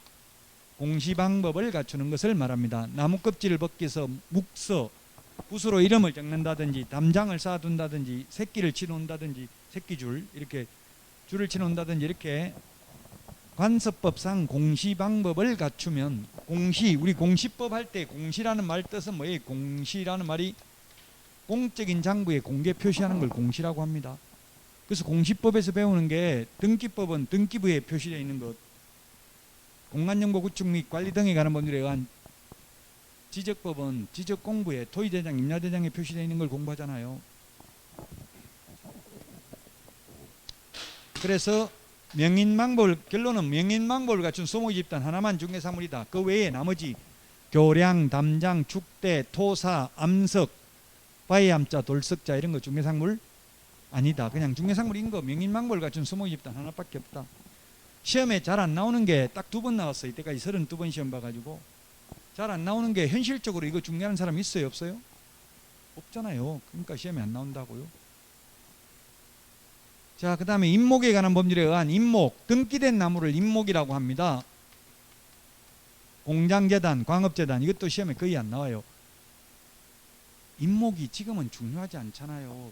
공시방법을 갖추는 것을 말합니다. 나무 껍질을 벗겨서 묵서 붓으로 이름을 적는다든지 담장을 쌓아둔다든지 새끼를 치놓는다든지 새끼줄 이렇게 줄을 치놓는다든지 이렇게 관습법상 공시방법을 갖추면 공시 우리 공시법 할 때 공시라는 말 뜻은 뭐예요? 공시라는 말이 공적인 장부에 공개 표시하는 걸 공시라고 합니다. 그래서 공시법에서 배우는 게 등기법은 등기부에 표시되어 있는 것, 공간정보 구축 및 관리 등에 관한 법률에 의한 지적법은 지적공부에 토의대장, 임야대장에 표시되어 있는 걸 공부하잖아요. 그래서 명인망법을 결론은 명인망법을 갖춘 수목의 집단 하나만 중개사물이다. 그 외에 나머지 교량, 담장, 축대, 토사, 암석, 바위암자, 돌석자 이런 거 중개상물 아니다. 그냥 중개상물인 거 명인망법을 갖춘 수목의 집단 하나밖에 없다. 시험에 잘 안 나오는 게 딱 2번 나왔어요. 이때까지 32번 시험 봐가지고 잘 안 나오는 게 현실적으로 이거 중개하는 사람 있어요? 없어요? 없잖아요. 그러니까 시험에 안 나온다고요. 자, 그 다음에 임목에 관한 법률에 의한 임목, 등기된 나무를 임목이라고 합니다. 공장재단, 광업재단 이것도 시험에 거의 안 나와요. 임목이 지금은 중요하지 않잖아요.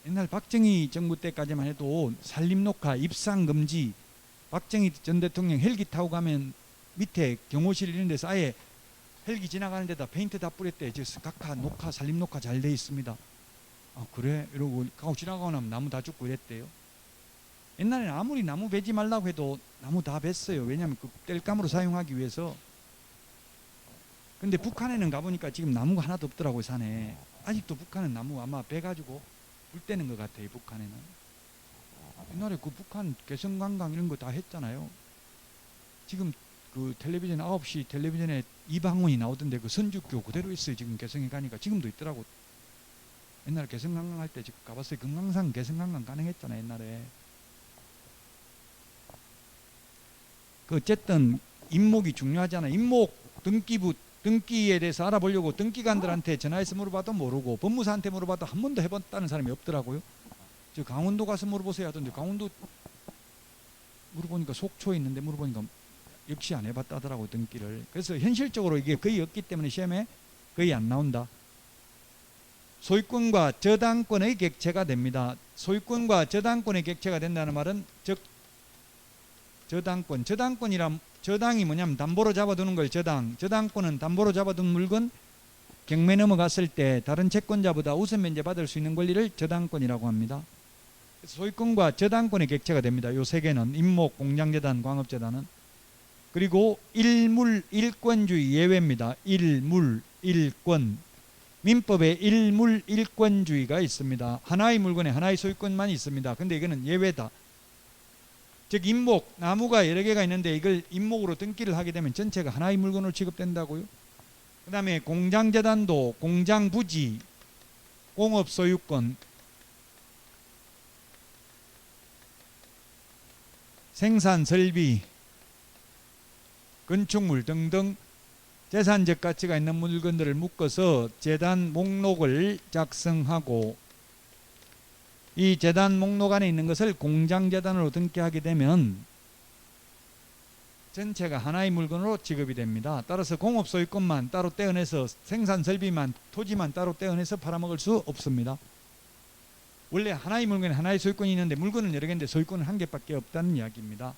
옛날 박정희 정부 때까지만 해도 산림녹화, 입상금지, 박정희 전 대통령 헬기 타고 가면 밑에 경호실 이런 데서 아예 헬기 지나가는 데다 페인트 다 뿌렸대. 저 각하 녹화, 산림녹화 잘 돼 있습니다. 아 그래? 이러고 가고 지나가고 나면 나무 다 죽고 이랬대요. 옛날에는 아무리 나무 베지 말라고 해도 나무 다 뱄어요. 왜냐하면 그 땔감으로 사용하기 위해서. 근데 북한에는 가보니까 지금 나무가 하나도 없더라고요. 산에. 아직도 북한은 나무 아마 베가지고 물 떼는 것 같아요. 북한에는. 옛날에 그 북한 개성관광 이런 거 다 했잖아요. 지금 그 텔레비전 9시 텔레비전에 이방원이 나오던데 그 선주교 그대로 있어요. 지금 개성에 가니까 지금도 있더라고. 옛날에 개성관광 할 때 지금 가봤어요. 금강산 개성관광 가능했잖아요. 옛날에. 그 어쨌든 임목이 중요하잖아. 임목 등기부 등기에 대해서 알아보려고 등기관들한테 전화해서 물어봐도 모르고 법무사한테 물어봐도 한 번도 해봤다는 사람이 없더라고요. 저 강원도 가서 물어보세요 하던데 강원도 물어보니까 속초에 있는데 물어보니까 역시 안 해봤다더라고 등기를. 그래서 현실적으로 이게 거의 없기 때문에 시험에 거의 안 나온다. 소유권과 저당권의 객체가 됩니다. 소유권과 저당권의 객체가 된다는 말은 즉 저당권. 저당이 뭐냐면 담보로 잡아두는 걸 저당권은 담보로 잡아둔 물건 경매 넘어갔을 때 다른 채권자보다 우선 면제받을 수 있는 권리를 저당권이라고 합니다. 소유권과 저당권의 객체가 됩니다. 요 세 개는 임목, 공장재단, 광업재단은. 그리고 일물, 일권주의 예외입니다. 일물, 일권. 민법에 일물, 일권주의가 있습니다. 하나의 물건에 하나의 소유권만 있습니다. 근데 이거는 예외다. 즉 임목, 나무가 여러 개가 있는데 이걸 임목으로 등기를 하게 되면 전체가 하나의 물건으로 취급된다고요. 그 다음에 공장재단도 공장부지, 공업소유권, 생산설비, 건축물 등등 재산적 가치가 있는 물건들을 묶어서 재단 목록을 작성하고 이 재단 목록 안에 있는 것을 공장재단으로 등기하게 되면 전체가 하나의 물건으로 지급이 됩니다. 따라서 공업소유권만 따로 떼어내서 생산설비만 토지만 따로 떼어내서 팔아먹을 수 없습니다. 원래 하나의 물건에 하나의 소유권이 있는데 물건은 여러 개인데 소유권은 한 개밖에 없다는 이야기입니다.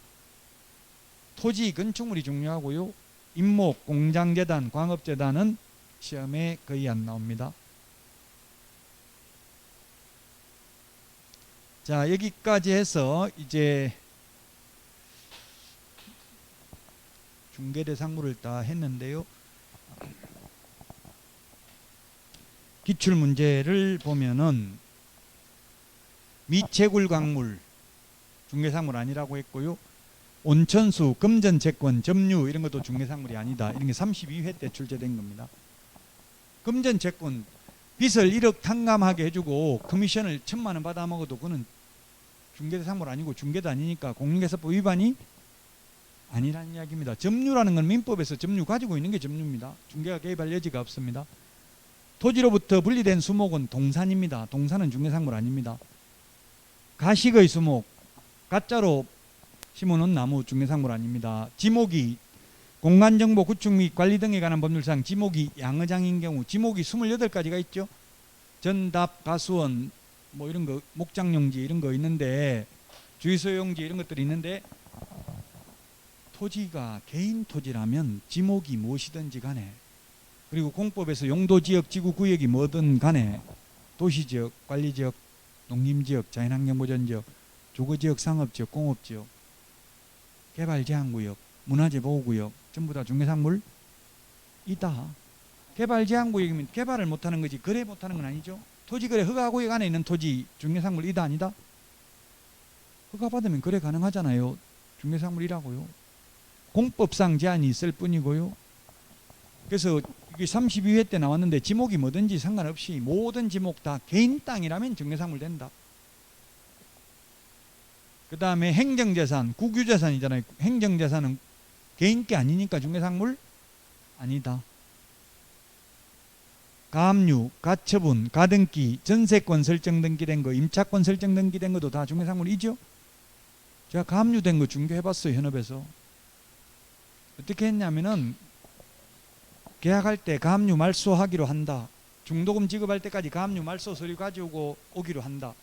토지, 건축물이 중요하고요. 임목, 공장재단, 광업재단은 시험에 거의 안 나옵니다. 자, 여기까지 해서 이제 중개대상물을 다 했는데요. 기출문제를 보면은 미채굴 광물, 중개상물 아니라고 했고요. 온천수, 금전채권, 점유 이런 것도 중개상물이 아니다. 이런 게 32회 때 출제된 겁니다. 금전채권, 빚을 1억 탕감하게 해주고 커미션을 1,000만 원 받아 먹어도 그거는 중개상물 아니고 중개도 아니니까 공인중개사법 위반이 아니라는 이야기입니다. 점유라는 건 민법에서 점유 가지고 있는 게 점유입니다. 중개가 개입할 여지가 없습니다. 토지로부터 분리된 수목은 동산입니다. 동산은 중개상물 아닙니다. 가식의 수목, 가짜로 심어놓은 나무 중개상물 아닙니다. 지목이 공간정보 구축 및 관리 등에 관한 법률상 지목이 양의장인 경우 지목이 28가지가 있죠. 전답, 가수원 뭐 이런 거, 목장용지 이런 거 있는데 주의소용지 이런 것들이 있는데 토지가 개인 토지라면 지목이 무엇이든지 간에 그리고 공법에서 용도지역, 지구구역이 뭐든 간에 도시지역, 관리지역, 농림지역, 자연환경보전지역, 주거지역, 상업지역, 공업지역, 개발제한구역, 문화재보호구역 전부 다 중개상물이다. 개발제한구역이면 개발을 못하는 거지 거래 못하는 건 아니죠. 토지거래 허가구역 안에 있는 토지 중개상물이다 아니다? 허가받으면 거래 가능하잖아요. 중개상물이라고요. 공법상 제한이 있을 뿐이고요. 그래서 이게 32회 때 나왔는데 지목이 뭐든지 상관없이 모든 지목 다 개인 땅이라면 중개상물 된다. 그 다음에 행정재산, 국유재산이잖아요. 행정재산은 개인 게 아니니까 중개상물 아니다. 가압류, 가처분, 가등기, 전세권 설정 등기된 거, 임차권 설정 등기된 것도 다 중개상물이죠. 제가 가압류된 거 중개해봤어요. 현업에서. 어떻게 했냐면은 계약할 때 가압류 말소하기로 한다. 중도금 지급할 때까지 가압류 말소 서류 가지고 오기로 한다.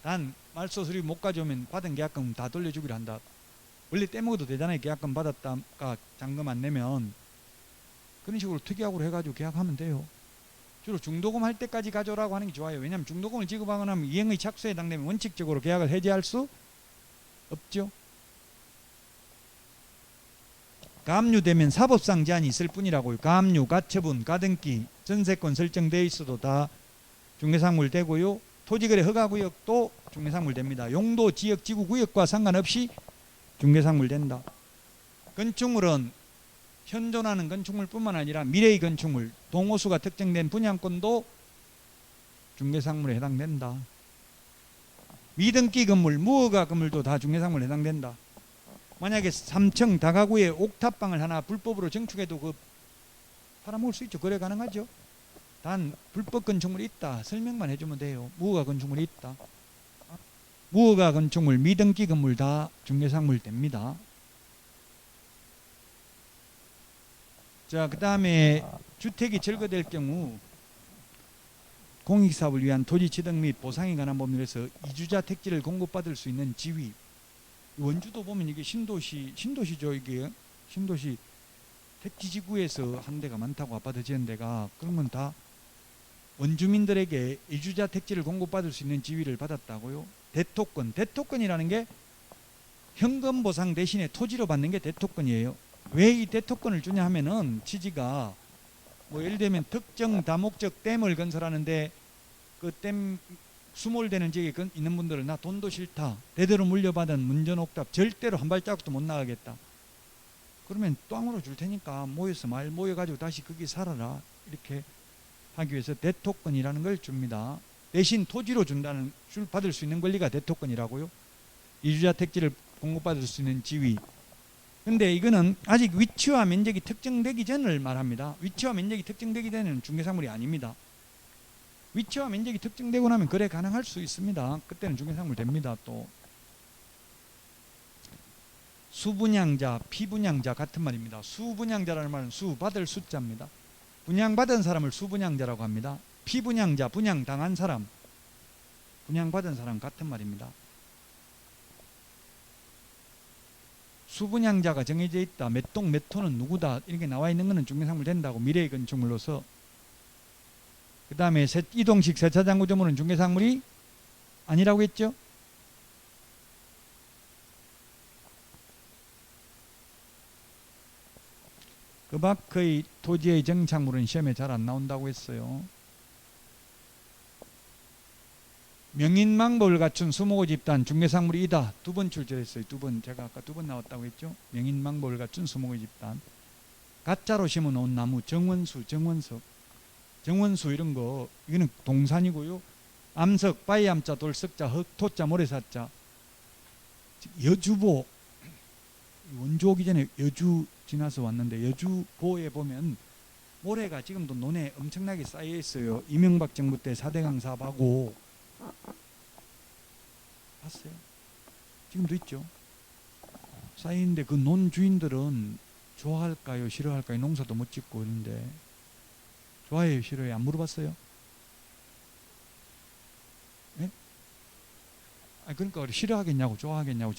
단 말소 서류 못 가져오면 받은 계약금 다 돌려주기로 한다. 원래 떼먹어도 되잖아요. 계약금 받았다가 잔금 안 내면. 그런 식으로 특이하고 해가지고 계약하면 돼요. 주로 중도금 할 때까지 가져오라고 하는 게 좋아요. 왜냐하면 중도금을 지급하고 나면 이행의 착수에 해당되면 원칙적으로 계약을 해지할 수 없죠. 가압류되면 사법상 제한이 있을 뿐이라고요. 가압류, 가처분, 가등기, 전세권 설정되어 있어도 다 중개상물 되고요. 토지거래 허가구역도 중개상물 됩니다. 용도, 지역, 지구, 구역과 상관없이 중개상물 된다. 건축물은 현존하는 건축물뿐만 아니라 미래의 건축물, 동호수가 특정된 분양권도 중개상물에 해당된다. 미등기 건물, 무허가 건물도 다 중개상물에 해당된다. 만약에 3층 다가구에 옥탑방을 하나 불법으로 증축해도 그 팔아먹을 수 있죠. 거래 가능하죠. 단 불법 건축물이 있다. 설명만 해주면 돼요. 무허가 건축물이 있다. 무허가 건축물, 미등기 건물 다 중개상물 됩니다. 자, 그 다음에 주택이 철거될 경우 공익사업을 위한 토지 취득 및 보상에 관한 법률에서 이주자 택지를 공급받을 수 있는 지위, 원주도 보면 이게 신도시죠. 이게 신도시 택지지구에서 한 데가 많다고 아파트 지은 데가. 그런 건 다 원주민들에게 이주자 택지를 공급받을 수 있는 지위를 받았다고요. 대토권이라는 게 현금 보상 대신에 토지로 받는 게 대토권이에요. 왜 이 대토권을 주냐 하면은 취지가 뭐 예를 들면 특정 다목적 댐을 건설하는데 그 댐 수몰되는 지역에 있는 분들은 나 돈도 싫다, 대대로 물려받은 문전옥답, 절대로 한 발자국도 못 나가겠다. 그러면 땅으로 줄 테니까 모여서 마을 모여가지고 다시 거기 살아라, 이렇게 하기 위해서 대토권이라는 걸 줍니다. 대신 토지로 받을 수 있는 권리가 대토권이라고요. 이주자 택지를 공급받을 수 있는 지위. 근데 이거는 아직 위치와 면적이 특정되기 전을 말합니다. 위치와 면적이 특정되기 전에는 중개사물이 아닙니다. 위치와 면적이 특정되고 나면 거래 가능할 수 있습니다. 그때는 중개사물 됩니다. 또 수분양자, 피분양자 같은 말입니다. 수분양자라는 말은 수 받을 숫자입니다. 분양받은 사람을 수분양자라고 합니다. 피분양자, 분양당한 사람, 분양받은 사람 같은 말입니다. 수분양자가 정해져 있다, 몇 동 몇 호는 누구다, 이렇게 나와 있는 것은 중개사물 된다고. 미래의 건축물로서. 그 다음에 이동식 세차장 구조물은 중개사물이 아니라고 했죠. 그 밖의 토지의 정착물은 시험에 잘 안 나온다고 했어요. 명인망법을 갖춘 수목의 집단 중개사물이 이다. 2번 출제했어요. 2번. 제가 아까 2번 나왔다고 했죠. 명인망법을 갖춘 수목의 집단. 가짜로 심어놓은 나무, 정원수, 정원석, 정원수 이런 거, 이거는 동산이고요. 암석, 바위암자, 돌석자, 흑토자, 모래사자. 여주보, 원주 오기 전에 여주 지나서 왔는데, 여주보에 보면 모래가 지금도 논에 엄청나게 쌓여 있어요. 이명박 정부 때 4대강 사업하고. 봤어요? 지금도 있죠. 쌓이는데 그 논 주인들은 좋아할까요, 싫어할까요? 농사도 못 짓고 있는데. 좋아해요, 싫어해요? 안 물어봤어요? 네? 그러니까 싫어하겠냐고 좋아하겠냐고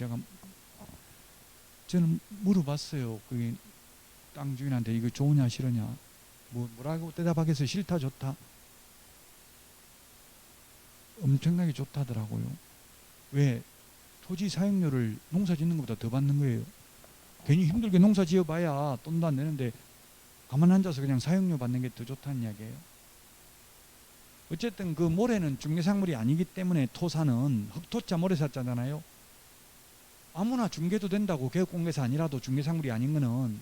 저는 물어봤어요. 그 땅 주인한테 이거 좋으냐 싫으냐. 뭐라고 대답하겠어요? 싫다 좋다? 엄청나게 좋다더라고요. 왜? 토지 사용료를 농사 짓는 것보다 더 받는 거예요. 괜히 힘들게 농사 지어봐야 돈도 안 되는데 가만 앉아서 그냥 사용료 받는 게 더 좋다는 이야기예요. 어쨌든 그 모래는 중개상물이 아니기 때문에 토사는 흑토자 모래사자잖아요. 아무나 중개도 된다고. 개업공개사 아니라도 중개상물이 아닌 거는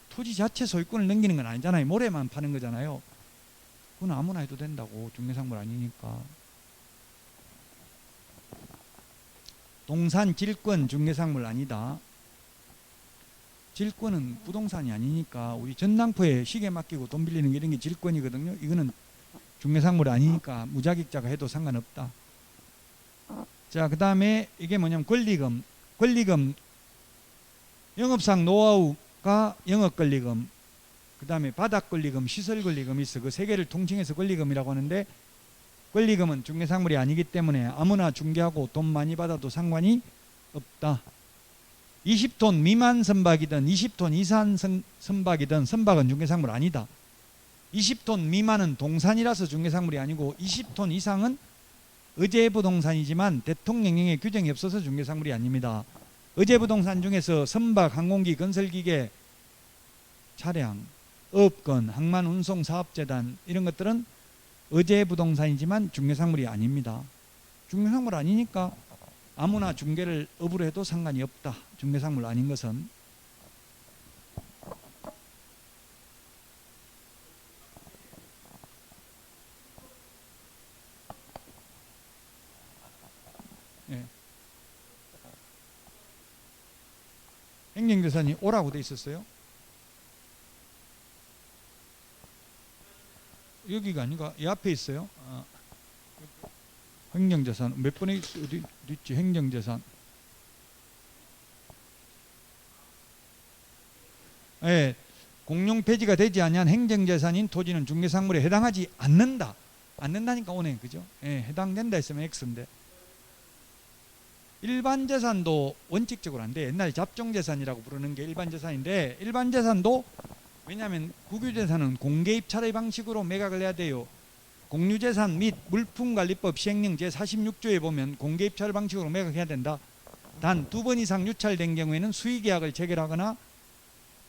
토지 자체 소유권을 넘기는 건 아니잖아요. 모래만 파는 거잖아요. 그건 아무나 해도 된다고. 중개상물 아니니까. 동산, 질권, 중개상물 아니다. 질권은 부동산이 아니니까. 우리 전당포에 시계 맡기고 돈 빌리는 게 이런 게 질권이거든요. 이거는 중개상물이 아니니까 무자격자가 해도 상관없다. 자, 그 다음에 이게 뭐냐면 권리금. 권리금, 영업상 노하우가 영업권리금, 그 다음에 바닥권리금, 시설권리금이 있어. 그 세 개를 통칭해서 권리금이라고 하는데, 권리금은 중개상물이 아니기 때문에 아무나 중개하고 돈 많이 받아도 상관이 없다. 20톤 미만 선박이든 20톤 이상 선박이든 선박은 중개상물 아니다. 20톤 미만은 동산이라서 중개상물이 아니고 20톤 이상은 의제부동산이지만 대통령령의 규정이 없어서 중개상물이 아닙니다. 의제부동산 중에서 선박, 항공기, 건설기계, 차량, 업건, 항만운송사업재단 이런 것들은 의제부동산이지만 중개상물이 아닙니다. 중개상물 아니니까 아무나 중개를 업으로 해도 상관이 없다. 중개상물 아닌 것은. 예. 행정재산이 오라고 돼 있었어요. 여기가 아니가 이 앞에 있어요. 행정재산 몇 번에 어디 있지? 행정재산. 예, 공용 폐지가 되지 아니한 행정재산인 토지는 중개상물에 해당하지 않는다. 않는다니까 오네, 그죠? 예, 해당된다 했으면 X인데. 일반 재산도 원칙적으로 안 돼. 옛날에 잡종재산이라고 부르는 게 일반 재산인데, 일반 재산도 왜냐하면 국유재산은 공개 입찰의 방식으로 매각을 해야 돼요. 공유재산 및 물품관리법 시행령 제46조에 보면 공개 입찰 방식으로 매각해야 된다. 단 2번 이상 유찰된 경우에는 수의계약을 체결하거나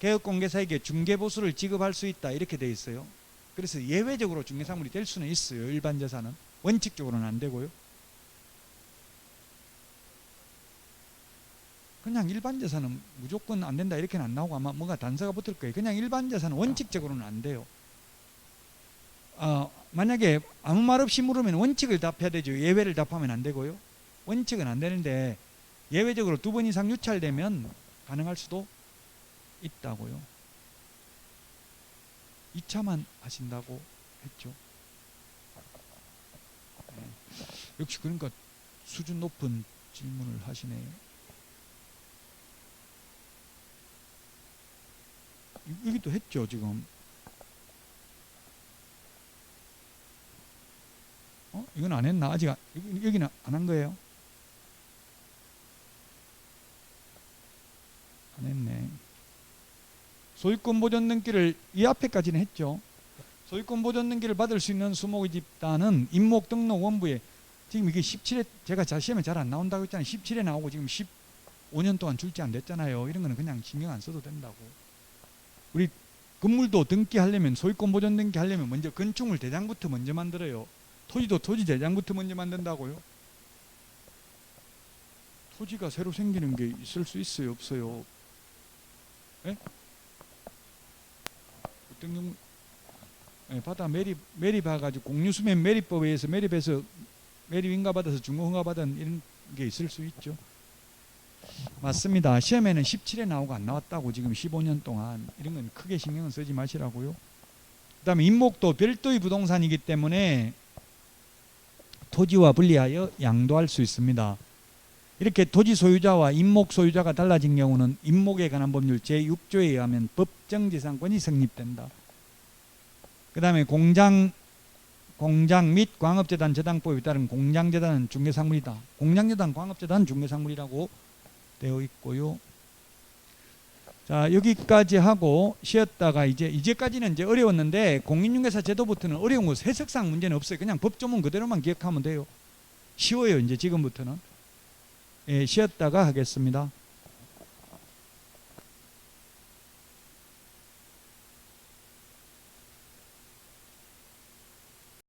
개업공개사에게 중개보수를 지급할 수 있다, 이렇게 돼 있어요. 그래서 예외적으로 중개사물이 될 수는 있어요. 일반 재산은 원칙적으로는 안 되고요. 그냥 일반 재산은 무조건 안 된다 이렇게는 안 나오고 아마 뭔가 단서가 붙을 거예요. 그냥 일반 재산은 원칙적으로는 안 돼요. 만약에 아무 말 없이 물으면 원칙을 답해야 되죠. 예외를 답하면 안 되고요. 원칙은 안 되는데 예외적으로 2번 이상 유찰되면 가능할 수도 있다고요. 2차만 하신다고 했죠. 네. 역시 그러니까 수준 높은 질문을 하시네요. 여기도 했죠 지금. 이건 안 했나? 아직 여기는 안 한 거예요? 안 했네. 소유권 보존 등기를 이 앞에까지는 했죠. 소유권 보존 등기를 받을 수 있는 수목의 집단은 임목 등록 원부에 지금 이게 17회 제가 시험에 잘 안 나온다고 했잖아요. 17회 나오고 지금 15년 동안 출제 안 됐잖아요. 이런 거는 그냥 신경 안 써도 된다고. 우리 건물도 등기하려면 소유권 보존 등기하려면 먼저 건축물 대장부터 먼저 만들어요. 토지도 토지 대장부터 먼저 만든다고요. 토지가 새로 생기는 게 있을 수 있어요, 없어요? 예? 어떤 경우 바다 매립해가지고 공유수면 매립법에 의해서 매립해서 매립 인가받아서 중고 흥가받은 이런 게 있을 수 있죠. 맞습니다. 시험에는 17회 나오고 안 나왔다고. 지금 15년 동안. 이런 건 크게 신경 쓰지 마시라고요. 그 다음에 임목도 별도의 부동산이기 때문에 토지와 분리하여 양도할 수 있습니다. 이렇게 토지 소유자와 임목 소유자가 달라진 경우는 임목에 관한 법률 제6조에 의하면 법정재산권이 성립된다. 그 다음에 공장 및 광업재단 재단법에 따른 공장재단은 중개상물이다. 공장재단, 광업재단은 중개상물이라고 되어 있고요. 자, 여기까지 하고 쉬었다가 이제까지는 이제 어려웠는데 공인중개사 제도부터는 어려운 거 해석상 문제는 없어요. 그냥 법조문 그대로만 기억하면 돼요. 쉬워요. 이제 지금부터는. 쉬었다가 하겠습니다.